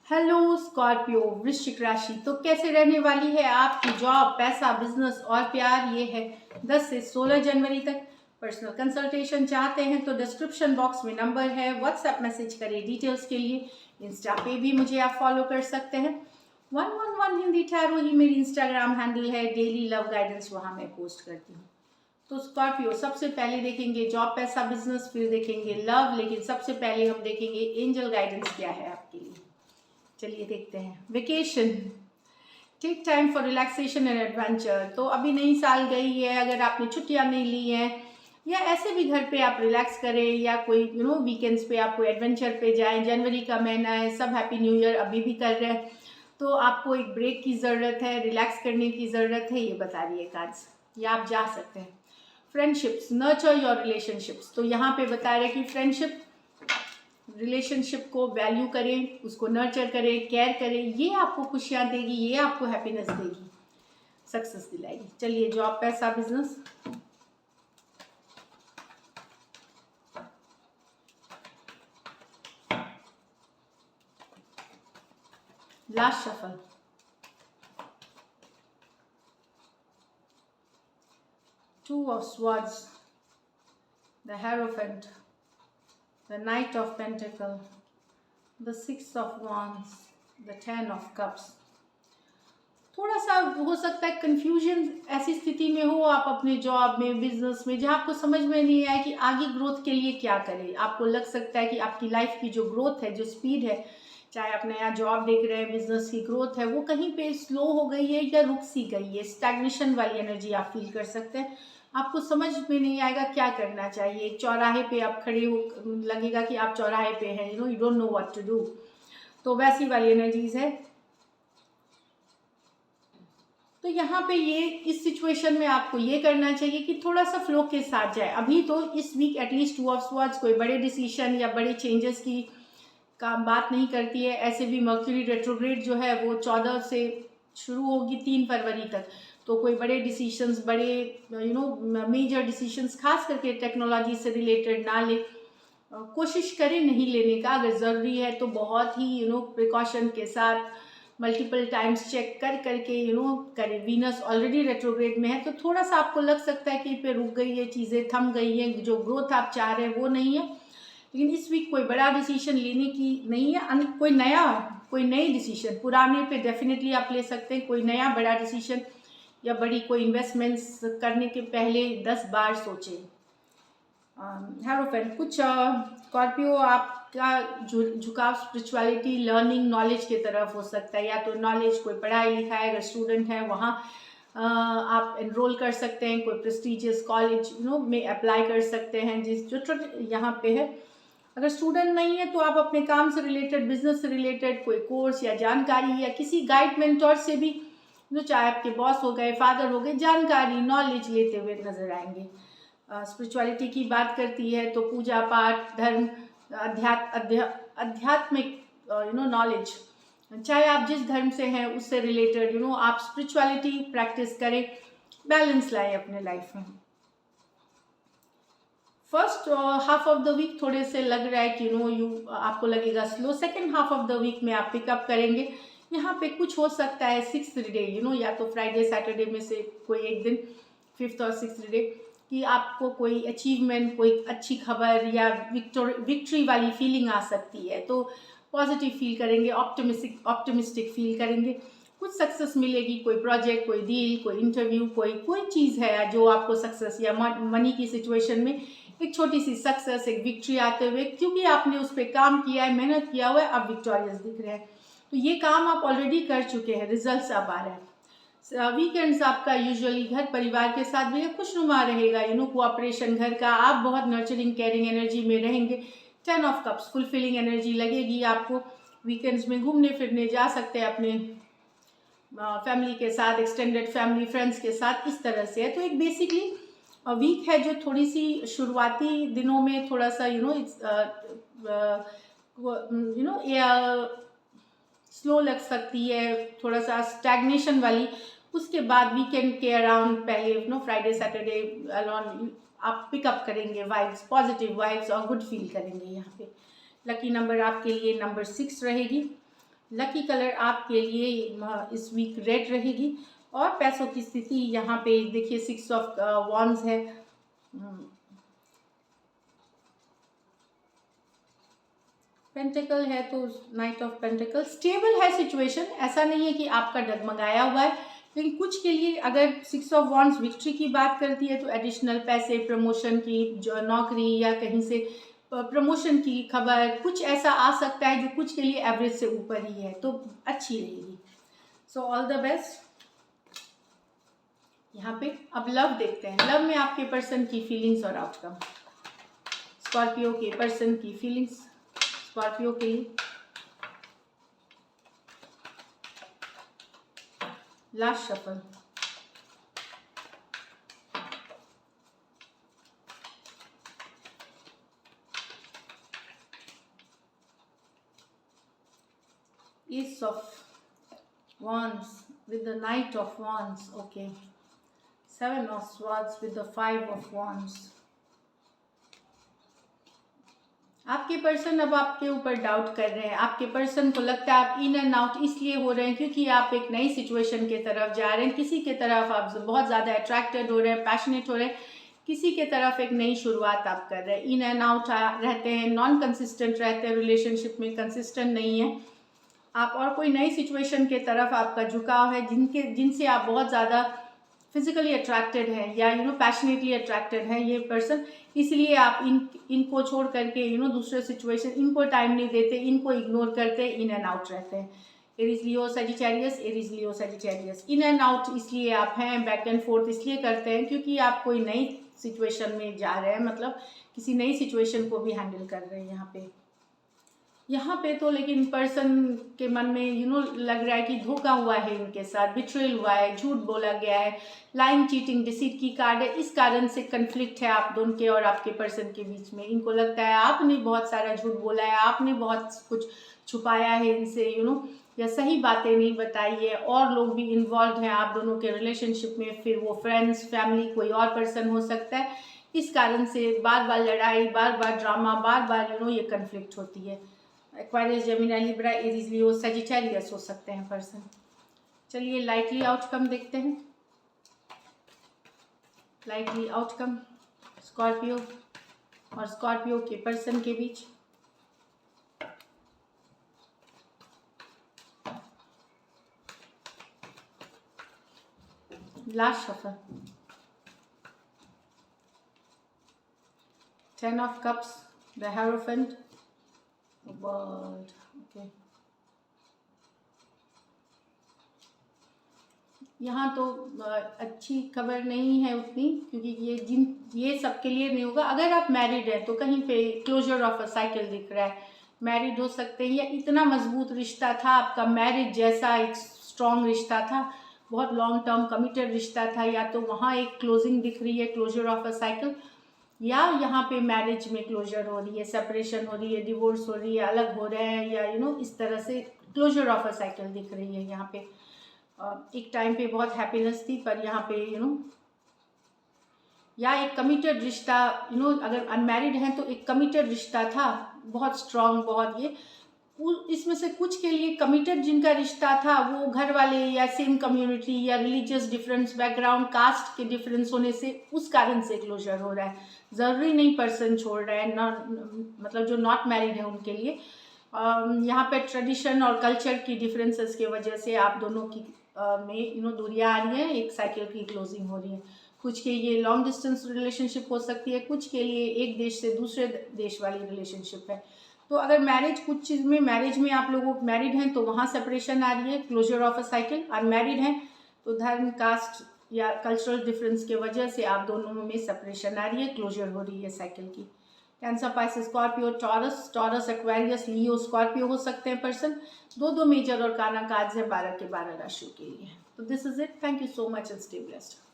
Hello Scorpio वृश्चिक राशि। तो कैसे रहने वाली है आपकी जॉब, पैसा, बिजनेस और प्यार। ये है 10 से 16 जनवरी तक। पर्सनल कंसल्टेशन चाहते हैं तो डिस्क्रिप्शन बॉक्स में नंबर है, व्हाट्सएप मैसेज करें डिटेल्स के लिए। इंस्टा पे भी मुझे आप फॉलो कर सकते हैं। 111 हिंदी टैरो ही मेरी इंस्टाग्राम हैंडल है। डेली लव गाइडेंस वहाँ मैं पोस्ट करती हूँ। तो स्कॉर्पियो सबसे पहले देखेंगे जॉब, पैसा, बिजनेस, फिर देखेंगे लव, लेकिन सबसे पहले हम देखेंगे एंजल गाइडेंस क्या है आपके लिए। चलिए देखते हैं। Vacation, take time for relaxation and adventure. तो अभी नई साल गई है, अगर आपने छुट्टियां नहीं ली हैं या ऐसे भी घर पे आप रिलैक्स करें या कोई वीकेंड्स पे आप कोई एडवेंचर पे जाएं। जनवरी का महीना है, सब हैप्पी न्यू ईयर अभी भी कर रहे हैं, तो आपको एक ब्रेक की ज़रूरत है, रिलैक्स करने की ज़रूरत है, ये बता रही है कार्ड्स। या आप जा सकते हैं। Friendships, nurture your relationships. तो यहाँ पे बता रहे कि फ्रेंडशिप रिलेशनशिप को वैल्यू करें, उसको नर्चर करें, केयर करें। ये आपको खुशियाँ देगी, ये आपको हैप्पीनेस देगी, सक्सेस दिलाएगी। चलिए जॉब, पैसा, business. Last shuffle. Two of swords, the hierophant, the night of pentacle, the 6 of wands, the 10 of cups. थोड़ा सा हो सकता है कंफ्यूजन ऐसी स्थिति में हो आप अपने जॉब में, बिजनेस में, जहाँ आपको समझ में नहीं आए कि आगे ग्रोथ के लिए क्या करें। आपको लग सकता है कि आपकी लाइफ की जो ग्रोथ है, जो स्पीड है, चाहे आप नया जॉब देख रहे हैं, बिजनेस की ग्रोथ है, वो कहीं पे स्लो हो गई है या रुक सी गई है। स्टैग्नेशन वाली एनर्जी आप फील कर सकते हैं। आपको समझ में नहीं आएगा क्या करना चाहिए। एक चौराहे पे आप खड़े हो, लगेगा कि आप चौराहे पे हैं, you don't know what to do. तो वैसी वाली एनर्जीज है। तो यहाँ पे ये इस सिचुएशन में आपको ये करना चाहिए कि थोड़ा सा फ्लो के साथ जाए। अभी तो इस वीक एटलीस्ट 2 ऑफ स्वर्ड्स कोई बड़े डिसीजन या बड़े चेंजेस की का बात नहीं करती है। ऐसे भी मर्क्यूरी रेट्रोग्रेड जो है वो 14 से शुरू होगी 3 फरवरी तक। तो कोई बड़े डिसीजंस, बड़े मेजर डिसीजंस, खास करके टेक्नोलॉजी से रिलेटेड ना ले। कोशिश करें नहीं लेने का, अगर ज़रूरी है तो बहुत ही प्रिकॉशन के साथ मल्टीपल टाइम्स चेक कर करके करें। वीनस ऑलरेडी रेट्रोग्रेड में है, तो थोड़ा सा आपको लग सकता है कि पे रुक गई है, चीज़ें थम गई हैं, जो ग्रोथ आप चाह रहे हैं वो नहीं है। लेकिन इस वीक कोई बड़ा डिसीजन लेने की नहीं है। कोई नई डिसीजन, पुराने पे डेफिनेटली आप ले सकते हैं। कोई नया बड़ा डिसीजन या बड़ी कोई इन्वेस्टमेंट्स करने के पहले 10 बार सोचें। हेरोफेंट, कुछ स्कॉर्पियो आपका झुकाव स्पिरिचुअलिटी, लर्निंग, नॉलेज की तरफ हो सकता है। या तो नॉलेज, कोई पढ़ाई लिखाई, अगर स्टूडेंट है वहाँ आप एनरोल कर सकते हैं। कोई प्रेस्टिजियस कॉलेज में अप्लाई कर सकते हैं, जो यहाँ पे है। अगर स्टूडेंट नहीं है तो आप अपने काम से रिलेटेड, बिजनेस से रिलेटेड कोई कोर्स या जानकारी या किसी गाइड मेंटोर से भी, चाहे आपके बॉस हो गए, फादर हो गए, जानकारी, नॉलेज लेते हुए नजर आएंगे। स्पिरिचुअलिटी की बात करती है तो पूजा पाठ, धर्म, आध्यात्मिक नॉलेज, चाहे आप जिस धर्म से हैं उससे रिलेटेड आप स्पिरिचुअलिटी प्रैक्टिस करें, बैलेंस लाए अपने लाइफ में। First half of the week थोड़े से लग रहा है कि आपको लगेगा slow. Second half of the week में आप पिकअप करेंगे। यहाँ पे कुछ हो सकता है 6th डे, या तो फ्राइडे सैटरडे में से कोई एक दिन, 5th और 6th डे, कि आपको कोई अचीवमेंट, कोई अच्छी खबर या विक्ट्री वाली फीलिंग आ सकती है। तो पॉजिटिव फील करेंगे, ऑप्टिमिस्टिक फील करेंगे। कुछ सक्सेस मिलेगी, कोई प्रोजेक्ट, कोई डील, कोई इंटरव्यू, कोई चीज़ है जो आपको सक्सेस, या मनी की सिचुएशन में एक छोटी सी सक्सेस, एक विक्ट्री आते हुए, क्योंकि आपने उस पर काम किया है, मेहनत किया हुआ है, आप विक्टोरियस दिख रहे हैं। तो ये काम आप ऑलरेडी कर चुके हैं, रिजल्ट्स अब आ रहे हैं। वीकेंड्स आपका यूजुअली घर परिवार के साथ भी खुशनुमा रहेगा, कोऑपरेशन घर का, आप बहुत नर्चरिंग, केयरिंग एनर्जी में रहेंगे। 10 ऑफ कप्स, फुलफिलिंग एनर्जी लगेगी आपको। वीकेंड्स में घूमने फिरने जा सकते हैं अपने फैमिली के साथ, एक्सटेंडेड फैमिली, फ्रेंड्स के साथ, इस तरह से है। तो एक बेसिकली वीक है जो थोड़ी सी शुरुआती दिनों में थोड़ा सा स्लो लग सकती है, थोड़ा सा स्टैग्नेशन वाली। उसके बाद वीकेंड के अराउंड, पहले फ्राइडे सैटरडे अराउंड आप पिकअप करेंगे वाइब्स, पॉजिटिव वाइब्स, और गुड फील करेंगे यहाँ पे। लकी नंबर आपके लिए नंबर 6 रहेगी। लकी कलर आपके लिए इस वीक रेड रहेगी। और पैसों की स्थिति यहाँ पे देखिए 6 ऑफ वॉन्ड्स है। पेंटिकल है तो नाइट ऑफ पेंटिकल, स्टेबल है सिचुएशन, ऐसा नहीं है कि आपका डगमगाया हुआ है, लेकिन कुछ के लिए अगर 6 ऑफ वॉन्ड्स विक्ट्री की बात करती है तो एडिशनल पैसे, प्रमोशन की जो नौकरी या कहीं से प्रमोशन की खबर, कुछ ऐसा आ सकता है जो कुछ के लिए एवरेज से ऊपर ही है, तो अच्छी रहेगी। So all the best. यहाँ पे अब लव देखते हैं, लव में आपके पर्सन की फीलिंग्स और आउटकम। स्कॉर्पियो के पर्सन की फीलिंग्स स्कॉर्पियो के लिए। Last shuffle. Ace of Wands with the Knight of Wands. Okay. 7 of Swords with the 5 of Wands. आपके पर्सन अब आपके ऊपर डाउट कर रहे हैं। आपके पर्सन को लगता है आप इन एंड आउट इसलिए हो रहे हैं क्योंकि आप एक नई सिचुएशन के तरफ जा रहे हैं, किसी के तरफ आप बहुत ज़्यादा अट्रैक्टेड हो रहे हैं, पैशनेट हो रहे हैं, किसी के तरफ एक नई शुरुआत आप कर रहे हैं। इन एंड आउट रहते हैं, नॉन कंसिस्टेंट रहते हैं, रिलेशनशिप में कंसिस्टेंट नहीं है आप, और कोई नई सिचुएशन के तरफ आपका झुकाव है, जिनसे आप बहुत ज़्यादा फिजिकली अट्रैक्टेड हैं या पैशनेटली अट्रैक्टेड हैं ये पर्सन, इसलिए आप इनको छोड़ करके दूसरे सिचुएशन, इनको टाइम नहीं देते, इनको इग्नोर करते, इन एंड आउट रहते हैं। Aries Leo Sagittarius, Aries Leo Sagittarius, in and out इसलिए आप हैं, बैक एंड फोर्थ इसलिए करते हैं क्योंकि आप कोई नई सिचुएशन में जा रहे हैं, मतलब किसी नई सिचुएशन को भी हैंडल कर रहे हैं यहाँ पे तो। लेकिन पर्सन के मन में लग रहा है कि धोखा हुआ है, इनके साथ बिट्रेल हुआ है, झूठ बोला गया है, लाइंग, चीटिंग, डिसीट की कार्ड है, इस कारण से कन्फ्लिक्ट है आप दोनों के और आपके पर्सन के बीच में। इनको लगता है आपने बहुत सारा झूठ बोला है, आपने बहुत कुछ छुपाया है इनसे, या सही बातें नहीं बताई है, और लोग भी इन्वॉल्व हैं आप दोनों के रिलेशनशिप में, फिर वो फ्रेंड्स, फैमिली, कोई और पर्सन हो सकता है। इस कारण से बार बार लड़ाई, बार बार ड्रामा, बार बार ये कन्फ्लिक्ट होती है। Aquarius, Gemini, Libra, Aries, Leo, Sagittarius हो सकते हैं पर्सन। चलिए लाइटली आउटकम देखते हैं। लाइटली आउटकम स्कॉर्पियो और स्कॉर्पियो के पर्सन के बीच। Last shuffle. 10 of Cups, the Hierophant, the World. Okay. यहाँ तो अच्छी खबर नहीं है उतनी, क्योंकि ये सबके लिए नहीं होगा। अगर आप मैरिड हैं तो कहीं पे क्लोजर ऑफ अ साइकिल दिख रहा है, मैरिड हो सकते हैं, या इतना मजबूत रिश्ता था आपका, मैरिज जैसा एक स्ट्रॉन्ग रिश्ता था, बहुत लॉन्ग टर्म कमिटेड रिश्ता था, या तो वहाँ एक क्लोजिंग दिख रही है, क्लोजर ऑफ अ साइकिल, या यहाँ पे मैरिज में क्लोजर हो रही है, सेपरेशन हो रही है, डिवोर्स हो रही है, अलग हो रहे हैं, या इस तरह से क्लोजर ऑफ अ साइकिल दिख रही है यहाँ पे। एक टाइम पे बहुत हैप्पीनेस थी, पर यहाँ पे या एक कमिटेड रिश्ता, अगर अनमैरिड हैं तो एक कमिटेड रिश्ता था, बहुत स्ट्रॉन्ग, बहुत ये, इसमें से कुछ के लिए कमिटेड जिनका रिश्ता था वो घर वाले या सेम कम्युनिटी या रिलीजियस डिफरेंस, बैकग्राउंड, कास्ट के डिफरेंस होने से उस कारण से क्लोजर हो रहा है। ज़रूरी नहीं पर्सन छोड़ रहा है, मतलब जो नॉट मैरिड है उनके लिए यहाँ पे ट्रेडिशन और कल्चर की डिफरेंसेस की वजह से आप दोनों की में दूरियां आ रही हैं, एक साइकिल की क्लोजिंग हो रही है। कुछ के ये लॉन्ग डिस्टेंस रिलेशनशिप हो सकती है, कुछ के लिए एक देश से दूसरे देश वाली रिलेशनशिप है। तो अगर मैरिज, कुछ चीज़ में मैरिज में आप लोगों मैरिड हैं तो वहाँ सेपरेशन आ रही है, closure of a cycle. Unmarried हैं तो धर्म, कास्ट या कल्चरल डिफरेंस के वजह से आप दोनों में सेपरेशन आ रही है, क्लोजर हो रही है साइकिल की। Cancer, Pisces, Scorpio, Taurus, Aquarius, Leo, Scorpio हो सकते हैं पर्सन। दो मेजर और काना कार्ड्स हैं 12 के 12 राशियों के लिए। तो this is it, thank you so much and stay blessed.